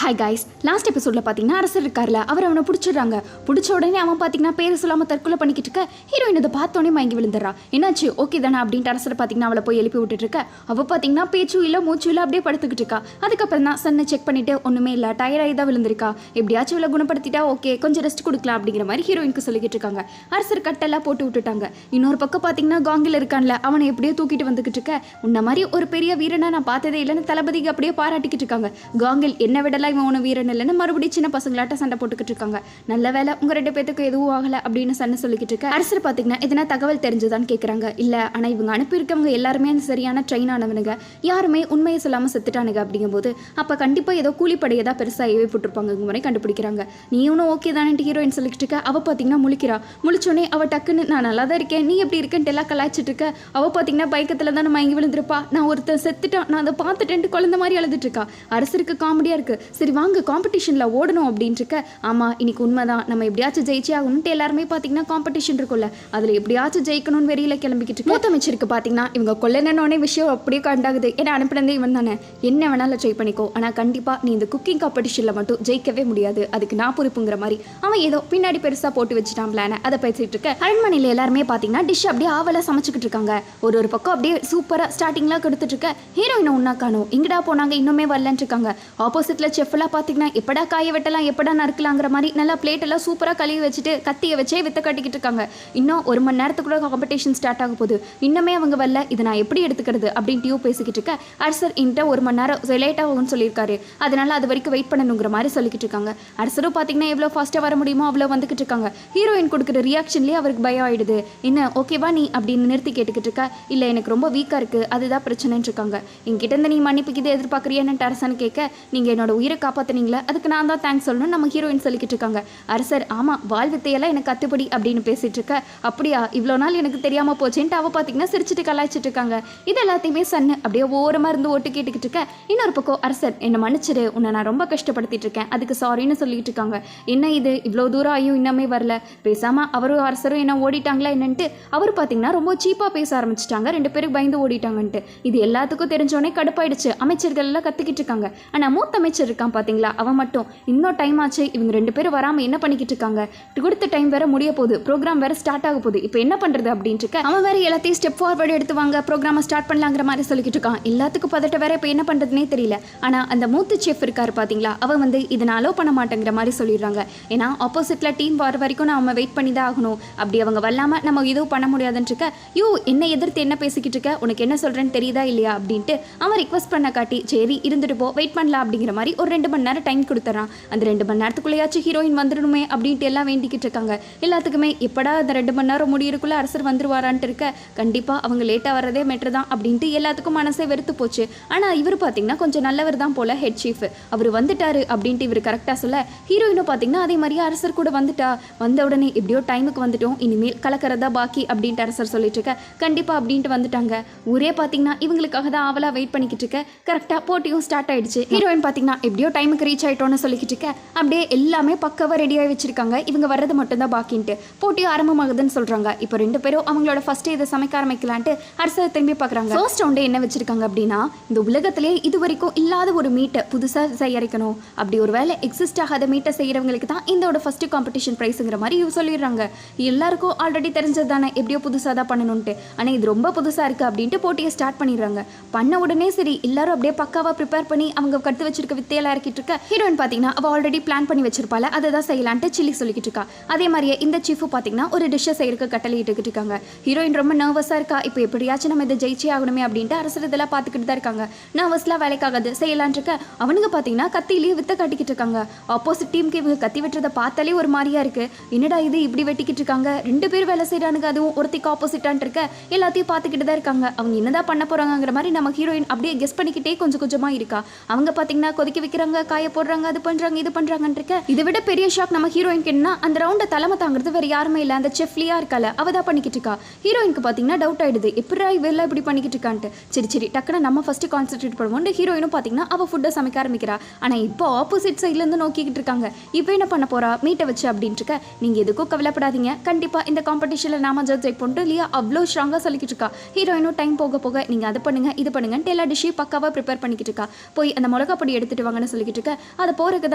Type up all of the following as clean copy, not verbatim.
Hi guys, last எபிசோடில் பார்த்தீங்கன்னா அரசர் இருக்கார்ல, அவர் அவனை பிடிச்சிடுறாங்க. பிடிச்ச உடனே அவன் பார்த்தீங்கன்னா பேர் சொல்லாமல் தற்கொலை பண்ணிக்கிட்டு இருக்க. ஹீரோயின் இதை பார்த்தோன்னே மயங்கி விழுந்துடுறா. என்னாச்சு, ஓகே தானே அப்படின்ட்டு அரசர் பார்த்தீங்கன்னா அவளை போய் எழுப்பி விட்டுட்டு இருக்க. அவள் பார்த்தீங்கன்னா பேச்சும் இல்லை மூச்சும் இல்லை, அப்படியே படுத்துக்கிட்டு இருக்கா. அதுக்கப்புறம் தான் சன்னை செக் பண்ணிட்டு ஒன்றுமே இல்லை, டயர்டாகி தான் விழுந்திருக்கா. எப்படியாச்சும் இவளை குணப்படுத்திட்டா ஓகே, கொஞ்சம் ரெஸ்ட் கொடுக்கலாம் அப்படிங்கிற மாதிரி ஹீரோயினுக்கு சொல்லிக்கிட்டு இருக்காங்க. அரசர் கட்டெல்லாம் போட்டு விட்டுட்டாங்க. இன்னொரு பக்கம் பார்த்தீங்கன்னா காங்கில் இருக்கான்ல, அவனை எப்படியோ தூக்கிட்டு வந்துக்கிட்டு இருக்க. உன்ன மாதிரி ஒரு பெரிய வீரனை நான் பார்த்ததே இல்லைன்னு தளபதிக்கு அப்படியே பாராட்டிக்கிட்டு இருக்காங்க. காங்கில் என்ன விடலாம் இவன் ஒன்று வீரன் இல்லைன்னு மறுபடியும் சின்ன பசங்களாட்ட சண்டை போட்டுக்கிட்டு இருக்காங்க. நல்ல வேலை உங்க 2 பேத்துக்கு எதுவும் ஆகலை அப்படின்னு சண்டை சொல்லிக்கிட்டு இருக்க. அரசர் பார்த்தீங்கன்னா எதனா தகவல் தெரிஞ்சுதான்னு கேட்குறாங்க. இல்லை, ஆனால் இவங்க அனுப்பியிருக்கவங்க எல்லாருமே சரியான ட்ரெயின் ஆனவனுங்க, யாருமே உண்மையை சொல்லாமல் செத்துட்டானுங்க. அப்படிங்கும்போது அப்போ கண்டிப்பாக ஏதோ கூலிப்படையை தான் பெருசாக ஏவி போட்டிருப்பாங்க. இவங்க முறை கண்டுபிடிக்கிறாங்க. நீ ஒன்றும் ஓகே தானேன்ட்டு ஹீரோயின் சொல்லிக்கிட்டு இருக்க. அவள் பார்த்தீங்கன்னா முழிக்கிறா. முழிச்சோடனே அவள் டக்குன்னு நான் நல்லா தான் இருக்கேன், நீ எப்படி இருக்கேன்ட்டு எல்லாம் கலாய்ச்சிட்டு இருக்க. அவள் பார்த்தீங்கன்னா பயக்கத்தில் தான் மயங்கி விழுந்திருப்பா. நான் ஒருத்தன் செத்துட்டான், நான் அதை பார்த்துட்டேன்ட்டு குழந்தை மாதிரி அழுதுட்டு இருக்கா. அரசருக்கு காமெடியாக இருக்குது. சரி வாங்க காம்படிஷனில் ஓடணும் அப்படின்ட்டு இருக்க. ஆமாம் இன்னைக்கு உண்மைதான், நம்ம எப்படியாச்சும் ஜெயிச்சே ஆகணும்ட்டு எல்லாருமே பார்த்தீங்கன்னா காம்படிஷன் இருக்கும்ல, அதில் எப்படியாச்சும் ஜெயிக்கணும்னு வெளியில் கிளம்பிக்கிட்டு இருக்கு. மூத்த அமைச்சருக்கு பார்த்தீங்கன்னா இவங்க கொல்லனோடனே விஷயம் அப்படியே கண்டாகுது. ஏன்னா அனுப்பினதே இவன் தானே, என்ன வேணாலும் ட்ரை பண்ணிக்கோ, ஆனால் கண்டிப்பாக நீ இந்த குக்கிங் காம்படிஷனில் மட்டும் ஜெயிக்கவே முடியாது, அதுக்கு நான் பொறுப்புங்கிற மாதிரி அவன் ஏதோ பின்னாடி பெருசாக போட்டு வச்சுட்டான் பிளான. அதை பேசிட்டு இருக்க. அரண்மனையில் எல்லாருமே பார்த்தீங்கன்னா டிஷ் அப்படியே ஆவலாக சமைச்சிக்கிட்டு இருக்காங்க. ஒரு பக்கம் அப்படியே சூப்பராக ஸ்டார்டிங்லாம் கொடுத்துட்டு இருக்க. ஹீரோயினை ஒன்றா காணும், இங்கடா போனாங்க இன்னுமே வரலன்னு இருக்காங்க. ஆப்போசிட்டில் செஃப்லாம் பார்த்தீங்கன்னா எப்படா காய வெட்டலாம் எப்படா நறுக்கலாங்கிற மாதிரி நல்லா பிளேட் எல்லாம் சூப்பராக கழுவி வச்சுட்டு கத்தியை வச்சே வித்த கட்டிக்கிட்டு இருக்காங்க. இன்னும் 1 மணி நேரத்துக்குள்ள காம்படிஷன் ஸ்டார்ட் ஆக போகுது, இன்னுமே அவங்க வரல, இதை நான் எப்படி எடுத்துக்கிறது அப்படின்ட்டு பேசிக்கிட்டு இருக்க. அரசர் என்கிட்ட 1 மணி நேரம் லேட் ஆகும்னு சொல்லியிருக்காரு, அதனால அது வரைக்கும் வெயிட் பண்ணணுங்கிற மாதிரி சொல்லிக்கிட்டு இருக்காங்க. அரசரும் பார்த்தீங்கன்னா எவ்வளோ ஃபாஸ்ட்டாக வர முடியுமோ அவ்வளோ வந்துக்கிட்டு இருக்காங்க. ஹீரோயின் கொடுக்குற ரியாக்ஷன்லேயே அவருக்கு பயம் ஆயிடுது. என்ன ஓகேவா நீ அப்படின்னு நிறுத்தி கேட்டுக்கிட்டு இருக்கா. இல்லை எனக்கு ரொம்ப வீக்காக இருக்குது, அதுதான் பிரச்சனைன்னு இருக்காங்க. என்கிட்ட இருந்து நீ மன்னிப்புக்கு இதை எதிர்பார்க்குறியான்னு அரசன் கேட்க. நீங்கள் என்னோட உயிரை காப்பாற்றினீங்களா, அதுக்கு நான் தான் தேங்க்ஸ் சொல்லணும் நம்ம ஹீரோயின் சொல்லிக்கிட்டு இருக்காங்க. அரசர் ஆமாம் வால் வித்தையெல்லாம் எனக்கு கத்துப்படி அப்படின்னு பேசிட்டு இருக்க. அப்படியா, இவ்வளோ நாள் எனக்கு தெரியாமல் போச்சேன்ட்டு அவள் பார்த்தீங்கன்னா சிரிச்சுட்டு கலாய்ச்சிட்டு இருக்காங்க. இது எல்லாத்தையுமே சன்னு அப்படியே ஓரமாக இருந்து ஓட்டு கேட்டுக்கிட்டு இருக்க. இன்னொரு பக்கம் அரசர் என்னை மன்னிச்சிடு, உன்னை நான் ரொம்ப கஷ்டப்படுத்திட்டு இருக்கேன், அதுக்கு சாரின்னு சொல்லிட்டு இருக்காங்க. என்ன இது இவ்வளோ தூரம் ஆகியும் இன்னமே வரல, பேசாமல் அவரும் அரசரும் என்ன ஓடிட்டாங்களா என்னன்ட்டு அவர் பார்த்தீங்கன்னா ரொம்ப சீப்பாக பேச ஆரம்பிச்சிட்டாங்க. 2 பேருக்கு பயந்து ஓடிட்டாங்கன்ட்டு. இது எல்லாத்துக்கும் தெரிஞ்சோடனே கடுப்பாயிடுச்சு. அமைச்சர்கள் எல்லாம் கற்றுக்கிட்டு இருக்காங்க. ஆனால் மூத்த அமைச்சர் இருக்கான் பார்த்தீங்களா, அவன் மட்டும் இன்னும் டைம் ஆச்சு, இவங்க 2 பேரும் வராமல் என்ன பண்ணிக்கிட்டு இருக்காங்க, கொடுத்த டைம் வேற முடிய போகுது, ப்ரோக்ராம் வேற ஸ்டார்ட் ஆக போகுது, இப்போ என்ன பண்ணுறது அப்படின்ட்டு இருக்க. அவன் வேற எல்லாத்தையும் ஸ்டெப் ஃபார்வர்டு எடுத்து வாங்க ப்ரோக்ராமை ஸ்டார்ட் பண்ணலாங்கிற மாதிரி சொல்லிக்கிட்டு இருக்கான். எல்லாத்துக்கும் பதட்ட வேற இப்போ என்ன பண்ணுறதுனே தெரியல. ஆனால் அந்த மூத்த செஃப் இருக்காரு பார்த்தீங்களா, அவன் வந்து இதை நான் அலோவ் பண்ண மாட்டேங்கிற மாதிரி சொல்லிடுறாங்க. ஏன்னா ஆப்போசிட்டில் டீம் வர வரைக்கும் நம்ம வெயிட் பண்ணி தான் ஆகணும், அப்படி அவங்க வரலாமல் நம்ம எதுவும் பண்ண முடியாதுன்னு இருக்க. யூ என்ன எதிர்த்து என்ன பேசிக்கிட்டு இருக்க, உனக்கு என்ன சொல்கிறேன்னு தெரியுதா இல்லையா அப்படின்ட்டு அவன் ரிக்வஸ்ட் பண்ண காட்டி சரி இருந்துட்டு போ வெயிட் பண்ணலாம் அப்படிங்கிற மாதிரி ஒரு 2 மணி நேரம் டைம் கொடுத்துறான். அந்த 2 மணி நேரத்துக்குள்ளேயாச்சும் ஹீரோயின் வந்துடணுமே அப்படின்ட்டு எல்லாம் வேண்டிக்கிட்டு இருக்காங்க. எல்லாத்துக்குமே எப்படா அந்த 2 மணி நேரம் முடியறதுக்குள்ள அரசர் வந்துருவாரான்ட்டு இருக்க. கண்டிப்பாக அவங்க லேட்டாக வரதே மெட்ரு தான் அப்படின்ட்டு எல்லாத்துக்கும் மனசே வெறுத்து போச்சு. ஆனால் இவர் பார்த்தீங்கன்னா கொஞ்சம் நல்லவர் தான் போல ஹெட் சீஃப், அவர் வந்துட்டாரு அப்படின்ட்டு இவர் கரெக்டாக சொல்ல. ஹீரோயினும் பார்த்தீங்கன்னா அதே மாதிரியே அரசர் கூட வந்துட்டா. வந்த உடனே எப்படியோ டைமுக்கு வந்துட்டோம், இனிமேல் கலக்கிறதா பாக்கி அப்படின்ட்டு அரசர் சொல்லிட்டு இருக்க. கண்டிப்பாக அப்படின்ட்டு வந்துட்டாங்க. ஊரே பார்த்தீங்கன்னா இவங்களுக்காக தான் ஆவலாக வெயிட் பண்ணிக்கிட்டு இருக்க. கரெக்டாக போட்டியும் ஸ்டார்ட் ஆயிடுச்சு. ஹீரோயின் பார்த்தீங்கன்னா எப்படியோ டைமுக்கு ரீச் ஆகிட்டோன்னு சொல்லிக்கிட்டு இருக்க. அப்படியே எல்லாமே பக்கவாக ரெடியாகி வச்சிருக்காங்க. இவங்க வர்றது மட்டும்தான் பாக்கின்ட்டு போட்டியும் ஆரம்பமாகுதுன்னு சொல்கிறாங்க. இப்போ 2 பேரும் அவங்களோட ஃபர்ஸ்ட் இதை சமைக்க ஆரம்பிக்கலான்ட்டு அரசர் திரும்பி பார்க்குறாங்க. ஃபர்ஸ்ட் ரவுண்டே என்ன வச்சிருக்காங்க அப்படின்னா, இந்த உலகத்திலே இது வரைக்கும் இல்லாத ஒரு மீட்டை புதுசாக தயாரிக்கணும், அப்படி ஒரு வேலை எக்ஸிஸ்ட் ஆகாத மீட்டை செய்கிறவங்களுக்கு தான் இதோட ஃபர்ஸ்ட் காம்படிஷன் ப்ரைஸுங்கிற மாதிரி சொல்லிடுறாங்க. எல்லாருக்கும் ஆல்ரெடி தெரிஞ்சது தானே எப்படியோ புதுசாக தான் பண்ணணும்ட்டு, ஆனால் இது ரொம்ப புதுசாக இருக்குது அப்படின்ட்டு போட்டியை ஸ்டார்ட் பண்ணிடுறாங்க. பண்ண உடனே சரி எல்லாரும் அப்படியே பக்காவாக ப்ரிப்பேர் பண்ணி அவங்க கற்று வச்சிருக்க வித்தையெல்லாம் இறக்கிட்டு இருக்க. ஹீரோயின் பார்த்தீங்கன்னா அவள் ஆல்ரெடி பிளான் பண்ணி வச்சிருப்பாள், அதை தான் செய்யலான்ட்டு சில்லி சொல்லிக்கிட்டு இருக்கா. அதே மாதிரியே இந்த சீஃபு பார்த்தீங்கன்னா ஒரு டிஷ்ஷை செய்யறதுக்கு கட்டளையிட்டுக்கிட்டு இருக்காங்க. ஹீரோயின் ரொம்ப நர்வஸாக இருக்கா. இப்போ எப்படியாச்சும் நம்ம இதை ஜெயிச்சே ஆகணுமே அப்படின்ட்டு அரசர் இதெல்லாம் பார்த்துக்கிட்டு தான் இருக்காங்க. நர்வஸ்லாம் வேலைக்காகாது செய்யலான் இருக்க. அவனுங்க பார்த்தீங்கன்னா கத்திலேயே வித்த கட்டிக்கிட்டு இருக்காங்க. ஆப்போசிட் டீமுக்கு இவங்க கத்தி வெட்டுறதை பார்த்தாலே ஒரு மாதிரியா இருக்கு. என்னடா இது இப்படி வெட்டிக்கிட்டு இருக்காங்க, 2 பேர் வேலை செய்யறானுங்க, அதுவும் ஒருத்திக்கு ஆப்போசிட்டான் இருக்க. எல்லாத்தையும் பார்த்துக்கிட்டு தான் இருக்காங்க. அவங்க என்னதான் பண்ண போறாங்கிற மாதிரி நம்ம ஹீரோயின் அப்படியே கெஸ் பண்ணிக்கிட்டே கொஞ்சம் கொஞ்சமாக இருக்கா. அவங்க பார்த்தீங்கன்னா கொதிக்க வைக்கிறாங்க, காய போடுறாங்க, அது பண்ணுறாங்க இது பண்ணுறாங்கன்னு இருக்க. இதை விட பெரிய ஷாக் நம்ம ஹீரோயினுக்கு என்ன, அந்த ரவுண்டை தலைமை தாங்கிறது வேற யாருமே இல்லை, அந்த செஃப்லியா இருக்கால அவ தான் பண்ணிக்கிட்டு இருக்கா. ஹீரோயினுக்கு பார்த்தீங்கன்னா டவுட் ஆயிடுது, எப்படா இவெல்லாம் இப்படி பண்ணிக்கிட்டு இருக்கான்ட்டு. சரி டக்குன்னு நம்ம ஃபர்ஸ்ட் கான்சென்ட்ரேட் பண்ணுவோம். ஹீரோயினும் பார்த்தீங்கன்னா அவள் ஃபுட்டை சமைக்க ஆரம்பிக்கிறா. ஆனால் இப்போ ஆப்போசிட் சைட்லேருந்து நோக்கிக்கிட்டு இருக்காங்க. இப்போ என்ன பண்ண போறா மீட்டை வச்சு அப்படின்ட்டு இருக்க. நீங்கள் எதுக்கும் கவலைப்படாதீங்க, கண்டிப்பாக இந்த காம்படிஷனில் நாம ஜெயிக் பண்ணிட்டு இல்லையா அவ்வளோ ஸ்ட்ராங்காக சொல்லிக்கிட்டு இருக்கா. ஹீரோயினும் டைம் போக போக நீங்கள் அது பண்ணுங்க இது பண்ணுங்கன்ட்டு எல்லா டிஷ்ஷையும் பக்காவாக ப்ரிப்பேர் பண்ணிக்கிட்டு இருக்கா. போய் அந்த மிளகா பொடி எடுத்துட்டு வாங்கன்னு சொல்லிக்கிட்டு இருக்க. அதை போறதுக்கு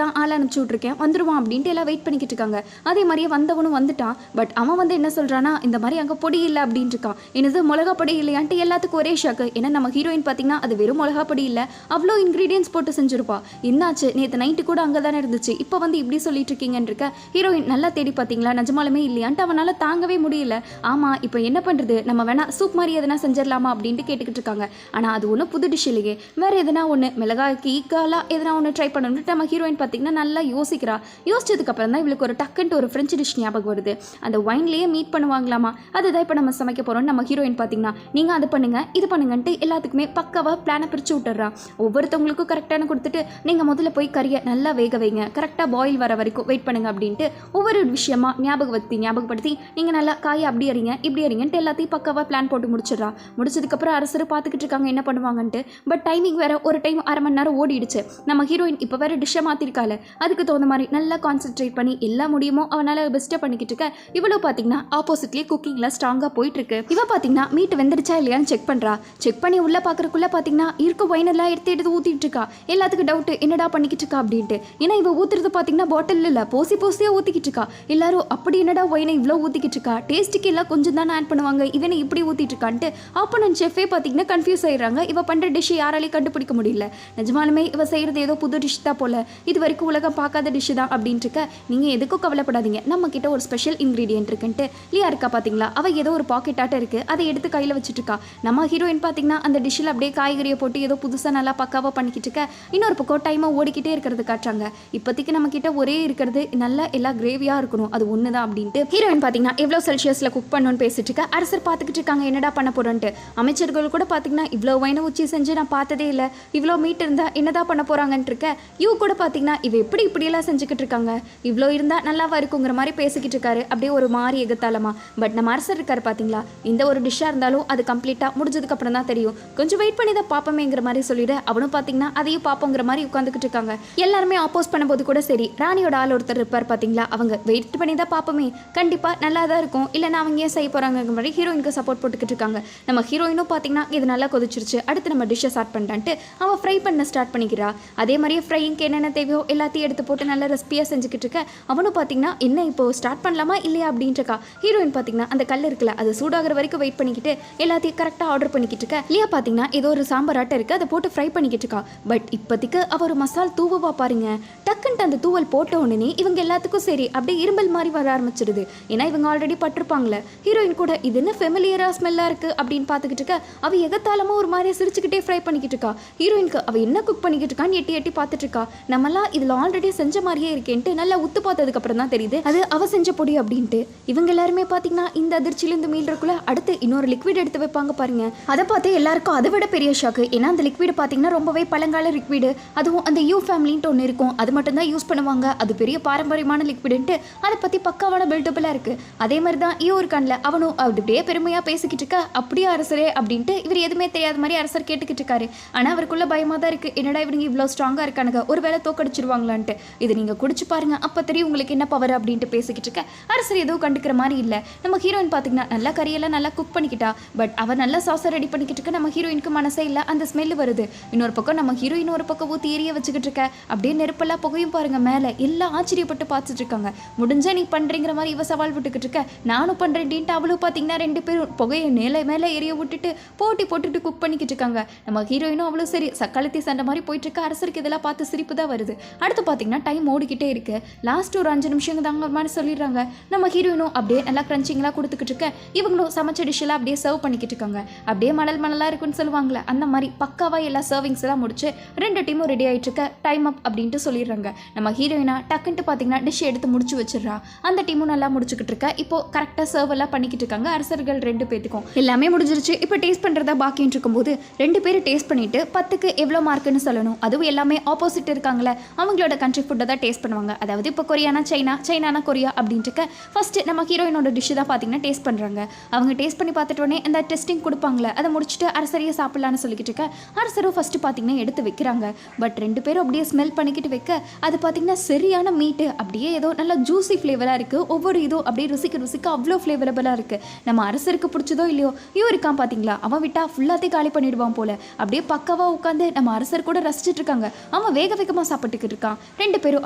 தான் ஆள் அனுப்பிச்சு விட்ருக்கேன், வந்துடுவான் அப்படின்ட்டு எல்லாம் வெயிட் பண்ணிக்கிட்டு இருக்காங்க. அதே மாதிரியே வந்தவனும் வந்துட்டான். பட் அவன் வந்து என்ன சொல்கிறான்னா, இந்த மாதிரி அங்கே பொடி இல்லை அப்படின்ட்டு இருக்கான். என்னது மிளகா பொடி இல்லையான்ட்டு எல்லாத்துக்கும் ஒரே ஷாக்கு. ஏன்னா நம்ம ஹீரோயின் பார்த்தீங்கன்னா அது வெறும் மிளகா பொடி இல்லை, அவ்வளோ இன்க்ரீடியன்ஸ் போட்டு செஞ்சிருப்பா. என்னாச்சு, நேற்று நைட்டு கூட அங்கே தானே இருந்துச்சு, இப்போ வந்து இப்படி சொல்லிட்டு இருக்கீங்கன்னு இருக்க. ஹீரோயின் நல்லா தேடி பார்த்தீங்களா, நிஜமாலுமே இல்லையான்ட்டு அவனால் தாங்கவே முடியல. ஆமாம், இப்போ என்ன பண்ணுறது, நம்ம வேணா சூப் மாதிரி எதனா செஞ்சிடலாமா அப்படின்ட்டு கேட்டுக்கிட்டு இருக்காங்க. ஆனால் அது ஒன்றும் புது டிஷ் இல்லையே, வேறு எதனா ஒன்று மிளகாய்க்கு ஈக்காலாக எதனா ஒன்று ட்ரை பண்ணணும்னு நம்ம ஹீரோயின் பார்த்தீங்கன்னா நல்லா யோசிக்கிறா. யோசிச்சதுக்கப்புறம் தான் இவளுக்கு ஒரு டக்குன்ட்டு ஒரு ஃப்ரெஞ்சு டிஷ் ஞாபகம் வருது. அந்த ஒயின்லேயே மீட் பண்ணுவாங்களாமா, அதுதான் இப்போ நம்ம சமைக்க போகிறோம். நம்ம ஹீரோயின் பார்த்தீங்கன்னா நீங்கள் அது பண்ணுங்கள் இது பண்ணுங்கன்ட்டு எல்லாத்துக்குமே பக்காவாக பிளானை பிரித்து விட்டுறா. ஒவ்வொருத்தவங்களுக்கும் கரெக்டான கொடுத்துட்டு நீங்கள் முதல்ல போய் கறியை நல்லா வேக வைங்க, கரெக்டாக பாயில் வர வரைக்கும் வெயிட் பண்ணுங்க அப்படின்ட்டு ஒவ்வொரு விஷயமா ஞாபகப்படுத்தி நீங்கள் நல்லா காயை அப்படி அறிங்க இப்படி அறிங்கன்ட்டு எல்லாத்தையும் பக்காவாக பிளான் போட்டு முடிச்சிடறா. முடிச்சதுக்கப்புறம் அரசர் பார்த்துக்கிட்டு இருக்காங்க என்ன பண்ணுவாங்கன்ட்டு. பட் டைமிங் வேறு ஒரு டைம் அரை மணி நேரம் ஓடிடுச்சு. நம்ம ஹீரோயின் இப்போ வேறு டிஷ்ஷை மாற்றிருக்காள். அதுக்கு தகுந்த மாதிரி நல்லா கான்சென்ட்ரேட் பண்ணி எல்லா முடியுமோ அவனால் பெஸ்ட்டாக பண்ணிக்கிட்டு இருக்க. இவ்வளோ பார்த்தீங்கன்னா ஆப்போசிட்லேயே குக்கிங்கில் ஸ்ட்ராங்காக போயிட்டுருக்கு. இவ பார்த்தீங்கன்னா மீட் வெந்துடுச்சா இல்லையான்னு செக் பண்ணுறா. செக் பண்ணி உள்ளே பார்க்குறக்குள்ளே பார்த்தீங்கன்னா இருக்க ஒயினெல்லாம் எடுத்து ஊற்றிட்டு இருக்கா. எல்லாத்துக்கும் டவுட்டு என்னடா பண்ணிக்கிட்டு இருக்கா அப்படின்ட்டு. ஏன்னா இவ ஊற்றுறது பார்த்தீங்கன்னா பாட்டில் இல்லை, போசியாக ஊற்றிக்கிட்டு இருக்கா. எல்லாரும் அப்படி என்னடா ஒயினை இவ்வளோ ஊற்றிக்கிட்டு இருக்கா, டேஸ்ட்டுக்கு எல்லாம் கொஞ்சம் தானே ஆட் பண்ணுவாங்க, இவனை இப்படி ஊற்றிட்டு இருக்கான்ட்டு ஆப்போனன்ட் செஃபே பார்த்தீங்கன்னா கன்ஃபியூஸ் ஆயிடுறாங்க. இவ பண்ணுற டிஷ்ஷை யாராலையும் கண்டுபிடிக்க முடியல. நிஜமாலுமே இவ செய்கிறது ஏதோ புது டிஷ் தான் போல, இது வரைக்கும் உலகம் பார்க்காத டிஷ் தான் அப்படின்ட்டு இருக்க. நீங்கள் எதுக்கும் கவலைப்படாதீங்க, நம்ம கிட்ட ஒரு ஸ்பெஷல் இன்க்ரீடியன்ட் இருக்குன்ட்டு லியா இருக்கா பார்த்தீங்களா. அவள் ஏதோ ஒரு பாக்கெட் ஆட்டம் இருக்குது, அதை எடுத்து கையில் வச்சுட்டு இருக்கா. நம்ம ஹீரோயின் பார்த்தீங்கன்னா அந்த டிஷ்ஷில் அப்படியே காய்கறியை போட்டு ஏதோ புதுசாக நல்லா பக்காவாக பண்ணிக்கிட்டு இருக்க. இன்னொரு பக்கம் டைமாக ஓடிக்கிட்டே இருக்கிறது காட்டுறாங்க. இப்போதைக்கு நம்ம கிட்ட ஒரே இருக்கிறது நல்லா எல்லா கிரேவியாக இருக்கணும், அது ஒன்று தான் அப்படின்ட்டு ஹீரோயின் பார்த்தீங்கன்னா எவ்வளோ செல்சியஸில் குக் பண்ணணும்னு பேசிட்டு இருக்க. அரசர் பார்த்துக்கிட்டு இருக்காங்க என்னடா பண்ண போகிறோன்ட்டு. அமைச்சர்கள் கூட பார்த்தீங்கன்னா இவ்வளோ வைன உச்சி செஞ்சு நான் பார்த்ததே இல்லை, இவ்வளோ மீட் இருந்தால் என்னதான் பண்ண போகிறாங்கன்ட்டு இருக்க. யூ கூட பார்த்தீங்கன்னா இவ எப்படி இப்படியெல்லாம் செஞ்சுக்கிட்டு இருக்காங்க, இவ்வளோ இருந்தால் நல்லாவா இருக்குங்கிற மாதிரி பேசிக்கிட்டு இருக்காரு. அப்படியே ஒரு மாதிரி எகத்தாலமா. பட் நம்ம அரசர் இருக்காரு பார்த்தீங்களா, இந்த ஒரு டிஷ்ஷாக இருந்தாலும் அது கம்ப்ளீட்டாக முடிஞ்சதுக்கு அப்புறம் தான் தெரியும், கொஞ்சம் வெயிட் பண்ணி தான் பார்ப்போமேங்கிற மாதிரி சொல்லிட்டு அவனும் பார்த்தீங்கன்னா அதையும் பார்ப்போங்கிற மாதிரி உட்காந்துக்கிட்டு இருக்காங்க. எல்லாருமே ஆப்போஸ் பண்ணும்போது கூட சரி, ராணியோட ஆள் ஒருத்தர் இருப்பார் பார்த்தீங்களா, அவங்க வெயிட் பண்ணி தான் பார்ப்போமே, கண்டிப்பாக நல்லா தான் இருக்கும், இல்லைனா அவங்க ஏன் செய்ய போகிறாங்கிற மாதிரி ஹீரோயினுக்கு சப்போர்ட் போட்டுக்கிட்டு இருக்காங்க. நம்ம ஹீரோயினும் பார்த்தீங்கன்னா இது நல்லா கொதிச்சிருச்சு, அடுத்து நம்ம டிஷ்ஷை ஸ்டார்ட் பண்ணிட்டான்ட்டு அவள் ஃப்ரை பண்ண ஸ்டார்ட் பண்ணிக்கிறா. அதே மாதிரியே ஃப்ரைங்க்கு என்னென்ன தேவையோ எல்லாத்தையும் எடுத்து போட்டு நல்லா ரெசிபியாக செஞ்சுக்கிட்டு இருக்க. அவனும் பார்த்தீங்கன்னா என்ன இப்போ ஸ்டார்ட் பண்ணலாமா இல்லையா அப்படின்ட்டு இருக்கா. ஹீரோயின் பார்த்தீங்கன்னா அந்த கல் இருக்குல்ல, அது சூடாகிற வரைக்கும் வெயிட் பண்ணிக்கிட்டு எல்லாத்தையும் கரெக்டாக ஆர்டர் பண்ணிக்கிட்டு இருக்க. இல்லையா பார்த்தீங்கன்னா ஏதோ ஒரு சாம்பார் ஆட்டை இருக்குது, அதை போட்டு ஃப்ரை பண்ணிக்கிட்டு இருக்கா. பட் இப்போதைக்கு அவள் ஒரு மசால் தூவா பாருங்க, டக்குன்ட்டு அந்த தூவல் போட்ட உடனே இவங்க எல்லாத்துக்கும் சரி அப்படியே இரும்பல் மாதிரி வர ஆரம்பிச்சிடுது. ஏன்னா இவங்க ஆல்ரெடி பட்டிருப்பாங்களே. ஹீரோயின் கூட இது என்ன ஃபெமிலியராக ஸ்மெல்லாக இருக்குது அப்படின்னு பார்த்துக்கிட்டு இருக்க. அவள் எகத்தாலமாக ஒரு மாதிரி சிரிச்சுக்கிட்டே ஃப்ரை பண்ணிக்கிட்டு இருக்கா. ஹீரோயினுக்கு அவள் என்ன குக் பண்ணிக்கிட்டு இருக்கான்னு எட்டி பார்த்துட்டு இருக்கா. நம்மளாம் இதில் ஆல்ரெடி செஞ்ச மாதிரியே இருக்கேன்ட்டு நல்லா உத்து பார்த்ததுக்கப்புறம் தான் தெரியுது அது அவள் செஞ்ச பொடி அப்படின்ட்டு. இவங்க எல்லாருமே பார்த்தீங்கன்னா இந்த அதிர்ச்சியிலேருந்து மீள்றக்குள்ள அடுத்து இன்னொரு லிக்விட் எடுத்து வைப்பாங்க பாருங்க. அதை பார்த்து எல்லாருக்கும் அதை விட பெரிய ஷாக்கு. ஏன்னா அந்த லிக்விட் பார்த்தீங்கன்னா ரொம்பவே பழங்கால லிக்விடு, அதுவும் அந்த யூ ஃபேமிலின்ட்டு ஒன்று இருக்கும், அது மட்டும்தான் யூஸ் பண்ணுவாங்க, அது பெரிய பாரம்பரியமான லிக்விடுன்ட்டு அதை பற்றி பக்காவான பில்டபிளாக இருக்குது. அதே மாதிரி தான் ஈ ஒரு கண்ணில் அவனும் அப்படியே பெருமையாக பேசிக்கிட்டு இருக்க. அப்படியே அரசரே அப்படின்ட்டு இவர் எதுவுமே தெரியாத மாதிரி அரசர் கேட்டுக்கிட்டு இருக்காரு. ஆனால் அவருக்குள்ள பயமாக தான் இருக்குது, என்னடா இவங்க இவ்வளோ ஸ்ட்ராங்காக இருக்கானுங்க, ஒரு வேளை தோக்கடிச்சிருவாங்களான்ட்டு. இது நீங்கள் குடிச்சு பாருங்க அப்போ தெரியும் உங்களுக்கு என்ன பவர் அப்படின்ட்டு பேசிக்கிட்டு இருக்க. அரசர் எதுவும் கண்டுக்கிற மாதிரி இல்லை. நம்ம ஹீரோயின் பார்த்தீங்கன்னா நல்லா கறியெல்லாம் நல்லா குக் பண்ணிக்கிட்டா. பட் அவள் நல்லா சாஸை ரெடி பண்ணிக்கிட்டு இருக்க. நம்ம ஹீரோயினுக்கு மனசே இல்லை, அந்த ஸ்மெல் வருது. இன்னொரு பக்கம் நம்ம ஹீரோயின் ஒரு பக்கம் ஊற்றி எரிய வச்சுக்கிட்டு இருக்க. அப்படியே நெருப்பெல்லாம் புகையும் பாருங்க மேலே. எல்லாம் ஆச்சரியப்பட்டு பார்த்துட்டு இருக்காங்க. முடிஞ்சா நீ பண்ணுறீங்கிற மாதிரி இவ சவால் விட்டுக்கிட்டு இருக்க. நானும் பண்ணுறேன்ட்டு அவளும் பார்த்தீங்கன்னா ரெண்டு பேரும் புகையை மேலே எரிய விட்டுட்டு போட்டி போட்டுட்டு குக் பண்ணிக்கிட்டு இருக்காங்க. நம்ம ஹீரோயினும் அவ்வளோ சரி சக்காலத்தி சண்டை மாதிரி போயிட்டு இருக்க. அரசருக்கு இதெல்லாம் பார்த்து சிரிப்பு தான் வருது. அடுத்து பார்த்தீங்கன்னா டைம் ஓடிக்கிட்டே இருக்கு. லாஸ்ட் ஒரு 5 நிமிஷம் தாங்க மாதிரி சொல்லிடுறாங்க. நம்ம ஹீரோயினும் அப்படியே நல்லா கிரன்ச்சிங்லாம் கொடுத்துக்கிட்டு இருக்க. இவங்களும் சமைச்ச டிஷ்ஷெல்லாம் அப்படியே சர்வ் பண்ணிக்கிட்டு இருக்காங்க. அப்படியே மணலாக இருக்குன்னு சொல்லுவாங்களே அந்த மாதிரி பக்காவாக எல்லா சர்விங்ஸ் எல்லாம் முடிச்சு 2 டீமும் ரெடி ஆகிட்டு இருக்க. டைம் அப் அப்படின்ட்டு சொல்லிடுறாங்க. நம்ம ஹீரோயினா டக்குன்ட்டு பார்த்தீங்கன்னா டிஷ் எடுத்து முடிச்சு வச்சிடறா. அந்த டீமும் நல்லா முடிச்சுக்கிட்டு இருக்க. இப்போ கரெக்டாக சர்வ் எல்லாம் பண்ணிக்கிட்டு இருக்காங்க. அரசர்கள் 2 பேத்துக்கும் எல்லாமே முடிஞ்சிருச்சு. இப்போ டேஸ்ட் பண்ணுறதா பாக்கின்னு இருக்கும்போது 2 பேர் டேஸ்ட் பண்ணிட்டு 10க்கு எவ்வளோ மார்க்குன்னு சொல்லணும். அதுவும் எல்லாமே ஆப்போசிட் இருக்காங்களே, அவங்களோட கண்ட்ரி ஃபுட்டை தான் டேஸ்ட் பண்ணுவாங்க. அதாவது இப்போ கொரியானா சைனானா கொரியா அப்படின்ட்டு இருக்க. ஃபர்ஸ்ட் நம்ம ஹீரோயினோட டிஷ்ஷு தான் பார்த்தீங்கன்னா டேஸ்ட் பண்ணுறாங்க. அவங்க டேஸ்ட் பண்ணி பார்த்துட்டோன்னே அந்த டெஸ்டிங் கொடுப்பாங்களே அதை முடிச்சுட்டு அரசரையே சாப்பிடலான்னு சொல்லிக்கிட்டு இருக்க. அரசரும் ஃபர்ஸ்ட் பார்த்தீங்கன்னா எடுத்து வைக்கிறாங்க. பட் 2 பேரும் அப்படியே ஸ்மெல் பண்ணிக்கிட்டு வைக்க அது பார்த்தீங்கன்னா சரியான மீட்டு, அப்படியே ஏதோ நல்லா ஜூஸி ஃப்ளேவராக இருக்குது. ஒவ்வொரு இதுவும் அப்படியே ருசிக்க அவ்வளோ ஃப்ளேவரபுளாக இருக்குது. நம்ம அரசருக்கு பிடிச்சதோ இல்லையோ, இருக்கான் பார்த்தீங்களா, அவன் விட்டா ஃபுல்லாத்தையும் காலி பண்ணிடுவான் போல. அப்படியே பக்காவாக உட்காந்து நம்ம அரசர் கூட ரசிச்சுட்டு இருக்காங்க. அவன் வேகமாக சாப்பிட்டுக்கிட்டு இருக்கான். 2 பேரும்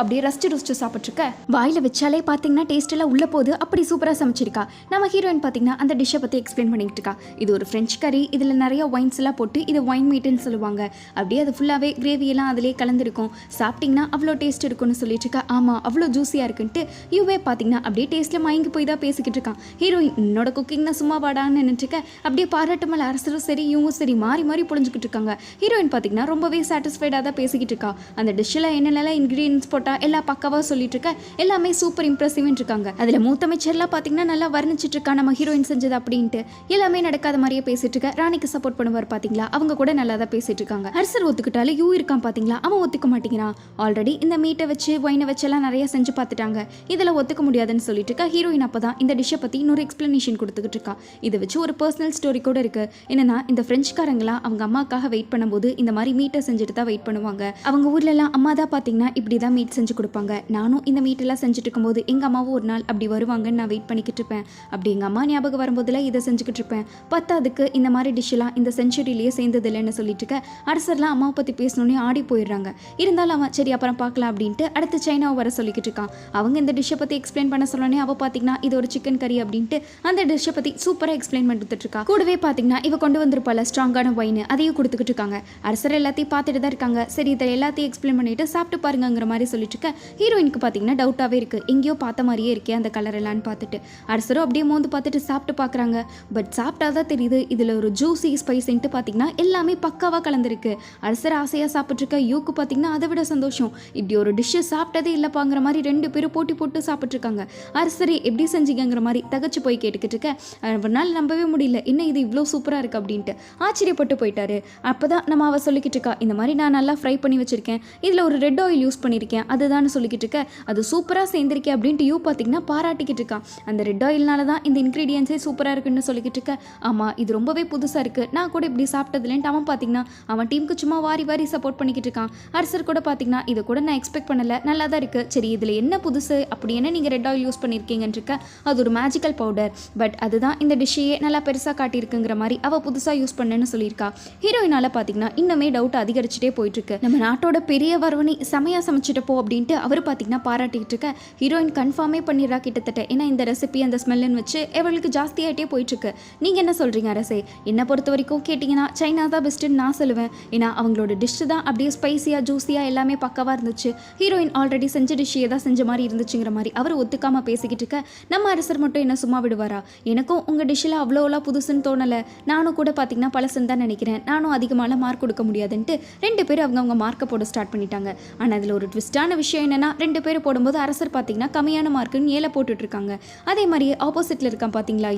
அப்படியே ரசிச்சு சாப்பிட்ருக்க. வாயில் வச்சாலே பார்த்தீங்கன்னா டேஸ்ட் எல்லாம் உள்ள போது. அப்படி சூப்பராக சமைச்சிருக்கா. நம்ம ஹீரோயின் பார்த்தீங்கன்னா அந்த டிஷ்ஷை பற்றி எக்ஸ்பிளைன் பண்ணிட்டு இருக்கா. இது ஒரு ஃப்ரெஞ்ச் கறி, இதில் நிறைய ஒயின்ஸ் எல்லாம் போட்டு இது ஒயின் மீட்டுன்னு சொல்லுவாங்க. அப்படியே அது ஃபுல்லாகவே கிரேவியெல்லாம் அதிலே கலந்துருக்கும். சாப்பிட்டிங்கன்னா அவ்வளோ டேஸ்ட் இருக்குன்னு சொல்லிட்டு இருக்கா. ஆமாம், அவ்வளோ ஜூஸியாக இருக்குன்ட்டு யூவே பார்த்தீங்கன்னா அப்படியே டேஸ்ட்டில் மயங்கி போய் தான் பேசிக்கிட்டு இருக்கான். ஹீரோயின் என்னோட குக்கிங் தான் சும்மா வாடான்னு நினைச்சிருக்க. அப்படியே பாராட்டு மேலே அரசரும் சரி இவங்க சரி மாறி புழிஞ்சிக்கிட்டு இருக்காங்க. ஹீரோயின் பார்த்தீங்கன்னா ரொம்பவே சாட்டிஸ்ஃபைடாக தான் பேசிக்கிட்டு இருக்கா. அந்த டிஷ்ஷில் என்னென்னலாம் இன்க்ரீடியன்ஸ் போட்டால் எல்லா பக்காவாக சொல்லிட்டு இருக்க. எல்லாமே சூப்பர் இம்ப்ரெசிவ்னு இருக்காங்க. அதில் மூத்த அமைச்சர்லாம் பார்த்தீங்கன்னா நல்லா வர்ணிச்சிட்டு இருக்கா நம்ம ஹீரோயின் செஞ்சது அப்படின்ட்டு. எல்லாமே நடக்காத மாதிரியே பேசிட்டு இருக்க. ராணிக்கு சப்போர்ட் பண்ணுவார் பார்த்தீங்களா, அவங்க கூட நல்லா தான் பேசிட்டு இருக்காங்க. அரசர் ஒத்துக்கிட்டாலும் இருக்கான் பார்த்தீங்களா, அவன் ஒத்துக்க மாட்டேங்கிறான். ஆல்ரெடி இந்த மீட்டை வச்சு ஒயினை வச்செல்லாம் நிறைய செஞ்சு பார்த்துட்டாங்க. இதில் ஒத்துக்க முடியாதுன்னு சொல்லிட்டு இருக்கா. ஹீரோயின் அப்போ தான் இந்த டிஷ்ஷை பற்றி இன்னொரு எக்ஸ்பிளனேஷன் கொடுத்துக்கிட்டு இருக்கா. இதை வச்சு ஒரு பர்சனல் ஸ்டோரி கூட இருக்கு. என்னன்னா, இந்த ஃப்ரெஞ்சுக்காரங்களாம் அவங்க அம்மாக்காக வெயிட் பண்ணும்போது இந்த மாதிரி மீட்டை செஞ்சுட்டு தான் வெயிட் பண்ணுவாங்க. அவங்க ஊர்லலாம் அம்மா தான் பார்த்தீங்கன்னா இப்படி தான் மீட் செஞ்சு கொடுப்பாங்க. நானும் இந்த மீட்டெல்லாம் செஞ்சுட்டு இருக்கும்போது எங்கள் அம்மாவும் ஒரு நாள் அப்படி வருவாங்கன்னு நான் வெயிட் பண்ணிக்கிட்டு இருப்பேன். அப்படி எங்கள் அம்மா ஞாபகம் வரும்போதுல இதை செஞ்சுக்கிட்டு இருப்பேன். பத்தாதுக்கு இந்த மாதிரி டிஷ்ஷெல்லாம் இந்த செஞ்சுரியிலேயே சேர்ந்தது இல்லைன்னு சொல்லிட்டு இருக்க. அரசர்லாம் அம்மாவை பற்றி பேசணுன்னே ஆடி போயிடுறாங்க. இருந்தாலும் அவன் சரி அப்புறம் பார்க்கலாம் அப்படின்ட்டு அடுத்து சைனாவை வர சொல்லிக்கிட்டு இருக்கான். அவங்க இந்த டிஷ்ஷை பற்றி எக்ஸ்பிளைன் பண்ண சொல்லனே அவள் பார்த்தீங்கன்னா இது ஒரு சிக்கன் கறி அப்படின்ட்டு அந்த டிஷ்ஷை பற்றி சூப்பராக எக்ஸ்பிளைன் பண்ணிட்டு இருக்கா. கூடவே பார்த்தீங்கன்னா இவ கொண்டு வந்திருப்பால ஸ்ட்ராங்கான வைன் அதையும் கொடுத்துக்கிட்டு இருக்காங்க. அரசர் எல்லாத்தையும் பார்த்துட்டு தான் இருக்காங்க. சரி இதை எல்லாத்தையும் எக்ஸ்பிளைன் பண்ணிட்டு சாப்பிட்டு பாருங்கிற மாதிரி சொல்லிட்டு இருக்க. ஹீரோயினுக்கு பார்த்தீங்கன்னா டவுட்டாகவே இருக்கு. எங்கேயோ பார்த்த மாதிரியே இருக்கே அந்த கலர் எல்லாம்னு பார்த்துட்டு. அரசரும் அப்படியே மோந்து பார்த்துட்டு சாப்பிட்டு பார்க்குறாங்க. பட் சாப்பிட்டாதான் தெரியுது இதில் ஒரு ஜூஸி ஸ்பைஸ்ன்ட்டு பார்த்தீங்கன்னா எல்லாமே பக்காவாக கலந்துருக்கு. அரசர் ஆசையாக சாப்பிட்ருக்க. யூக்கு பார்த்தீங்கன்னா அதை விட சந்தோஷம். இப்படி ஒரு டிஷ்ஷு சாப்பிட்டதே இல்லைப்பாங்கிற மாதிரி 2 பேரும் போட்டி போட்டு சாப்பிட்ருக்காங்க. அரசரை எப்படி செஞ்சீங்கிற மாதிரி தகச்சு போய் கேட்டுக்கிட்டு இருக்க. அவனால் நம்பவே முடியல, என்ன இது இவ்வளோ சூப்பராக இருக்குது அப்படின்ட்டு ஆச்சரியப்பட்டு போயிட்டாரு. அப்போ தான் நம்ம அவள் சொல்லிக்கிட்டு இருக்கா, இந்த மாதிரி நான் நல்லா ஃப்ரை பண்ணி வச்சுருக்கேன், இதில் ஒரு ரெட் ஆயில் யூஸ் பண்ணியிருக்கேன், அதுதான் சொல்லிக்கிட்டு இருக்க. அது சூப்பராக சேர்ந்திருக்கேன் அப்படின்ட்டு பார்த்தீங்கன்னா பாராட்டிக்கிட்டு இருக்கான். அந்த ரெட் ஆயில்னால தான் இந்த இன்க்ரீடியன்ஸே சூப்பராக இருக்குன்னு சொல்லிக்கிட்டு இருக்க. ஆமாம், இது ரொம்பவே புதுசாக இருக்குது, நான் கூட இப்படி சாப்பிட்டதுலேன்ட்டு அவன் பார்த்தீங்கன்னா அவன் டீமுக்கு சும்மா வாரி சப்போர்ட் பண்ணிக்கிட்டு இருக்கான். அரசர் கூட பார்த்தீங்கன்னா இதை கூட நான் எக்ஸ்பெக்ட் பண்ணலை, நல்லா தான் இருக்குது. சரி இதில் என்ன புதுசு அப்படி என்ன நீங்கள் ரெட் ஆயில் யூஸ் பண்ணியிருக்கீங்கன்னு இருக்க. அது ஒரு மேஜிக்கல் பவுடர், பட் அதுதான் இந்த டிஷ்ஷையே நல்லா பெருசாக காட்டியிருக்குங்கிற மாதிரி அவள் புதுசாக யூஸ் பண்ணேன்னு சொல்லியிருக்கா. ஹீரோயினால் பார்த்தீங்கன்னா இன்னுமே டவுட் அதிகரிச்சுட்டே போயிட்டுருக்கு. நம்ம நாட்டோட பெரிய வர்வனி செமையாக சமைச்சிட்டப்போ அப்படின்ட்டு அவர் பார்த்தீங்கன்னா பாராட்டிக்கிட்டு இருக்க. ஹீரோயின் கன்ஃபார்மே பண்ணிடுறா கிட்டத்தட்ட. ஏன்னா இந்த ரெசிபி அந்த ஸ்மெல்லுன்னு வச்சு எவளுக்கு ஜாஸ்தியாகிட்டே போயிட்டுருக்கு. நீங்கள் என்ன சொல்கிறீங்க அரசே? என்னை பொறுத்த வரைக்கும் கேட்டிங்கன்னா சைனா தான் பெஸ்ட்டுன்னு நான் சொல்லுவேன். ஏன்னா அவங்களோட டிஷ்ஷு தான் அப்படியே ஸ்பைஸியாக ஜூஸியாக எல்லாமே பக்கவாக இருந்துச்சு. ஹீரோயின் ஆல்ரெடி செஞ்ச டிஷ்ஷையே தான் செஞ்ச மாதிரி இருந்துச்சுங்கிற மாதிரி அவர் ஒத்துக்காமல் பேசிக்கிட்டு இருக்க. நம்ம அரசர் மட்டும் என்ன சும்மா விடுவாரா? எனக்கும் உங்கள் டிஷ்ஷில் அவ்வளோலாம் புதுசுன்னு தோணலை, நானும் கூட பார்த்தீங்கன்னா பழசுன்னு தான் நினைக்கிறேன், நானும் அதிகமாக மார்க் கொடுக்க முடியாதுன்ட்டு 2 பேரும் அவங்கவுங்க மார்க்கை போட ஸ்டார்ட் பண்ணிட்டாங்க. ஆனால் அதில் ஒரு ட்விஸ்டான விஷயம் என்னென்னா 2 பேரும் போடும்போது அரசர் பார்த்தீங்கன்னா கம்மியான மார்க்குன்னு 7 போட்டுட்ருக்காங்க. அதே மாதிரியே ஆப்போசிட்டில் இருக்கான் பார்த்தீங்களா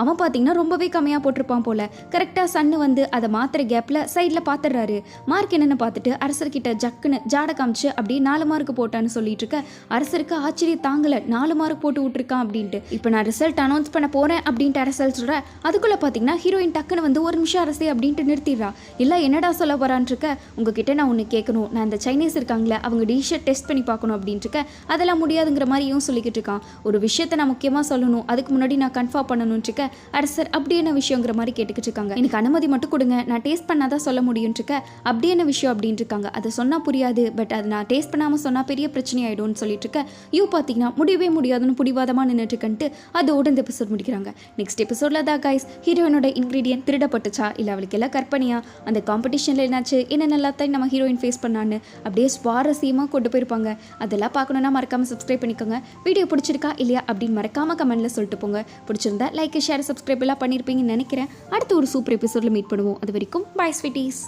அவன் பார்த்தீங்கன்னா ரொம்பவே கம்மியாக போட்டிருப்பான் போல. கரெக்டாக சன்னு வந்து அதை மாத்திர கேப்பில் சைடில் பார்த்துடுறாரு. மார்க் என்னென்னு பார்த்துட்டு அரசர்கிட்ட ஜக்குன்னு ஜாட காமிச்சு அப்படியே 4 மார்க் போட்டான்னு சொல்லிட்டு இருக்க. அரசருக்கு ஆச்சரியம் தாங்கலை, 4 மார்க் போட்டு விட்டுருக்கான் அப்படின்ட்டு. இப்போ நான் ரிசல்ட் அனௌன்ஸ் பண்ண போகிறேன் அப்படின்ட்டு அரசல் சொல்கிற. அதுக்குள்ளே பார்த்தீங்கன்னா ஹீரோயின் டக்குன்னு வந்து ஒரு நிமிஷம் அரசே அப்படின்ட்டு நிறுத்திடுறா. இல்லை என்னடா சொல்ல போகிறான்னு இருக்க. உங்ககிட்ட நான் ஒன்று கேட்கணும், நான் இந்த சைனீஸ் இருக்காங்களே அவங்க டிஷ்ஷை டெஸ்ட் பண்ணி பார்க்கணும் அப்படின்ட்டு இருக்க. அதெல்லாம் முடியாதுங்கிற மாதிரியும் சொல்லிக்கிட்டு இருக்கான். ஒரு விஷயத்தை நான் முக்கியமாக சொல்லணும், அதுக்கு முன்னாடி நான் கன்ஃபார்ம் பண்ணணும்னு இருக்க. அரசர் அப்படி என்ன விஷயங்கிற மாதிரி கேட்டுக்கிட்டு இருக்காங்க. எனக்கு அனுமதி மட்டும் கொடுங்க, நான் டேஸ்ட் பண்ணாதான் சொல்ல முடியும் இருக்க. அப்படி என்ன விஷயம் அப்படின்ட்டு இருக்காங்க. அதை சொன்னால் புரியாது, பட் அதை நான் டேஸ்ட் பண்ணாமல் சொன்னால் பெரிய பிரச்சனை ஆகிடும்னு சொல்லிட்டு இருக்க. பார்த்தீங்கன்னா முடியவே முடியாதுன்னு பிடிவாதமாக நின்றுட்டு இருக்கன்ட்டு அதோட இந்த எபிசோட் முடிக்கிறாங்க. நெக்ஸ்ட் எபிசோடில் தான் கைஸ் ஹீரோயினோட இன்க்ரீடியன்ட் திருடப்பட்டுச்சா இல்லை அவளுக்கு எல்லாம் கற்பனையா, அந்த காம்படிஷனில் என்னாச்சு, என்னென்னலாம் நம்ம ஹீரோயின் ஃபேஸ் பண்ணான்னு அப்படியே சுவாரஸ்யமாக கொண்டு போயிருப்பாங்க. அதெல்லாம் பார்க்கணுன்னா மறக்காமல் சப்ஸ்கிரைப் பண்ணிக்கோங்க. வீடியோ பிடிச்சிருக்கா இல்லையா அப்படின்னு மறக்காமல் கமெண்ட்டில் சொல்லிட்டு போங்க. பிடிச்சிருந்தா லைக் ஷேர் சப்ஸ்கிரைப் எல்லாம் பண்ணியிருப்பீங்கன்னு நினைக்கிறேன். அடுத்து ஒரு சூப்பர் எபிசோடில் மீட் பண்ணுவோம். அது வரைக்கும் பை ஸ்வீட்டீஸ்.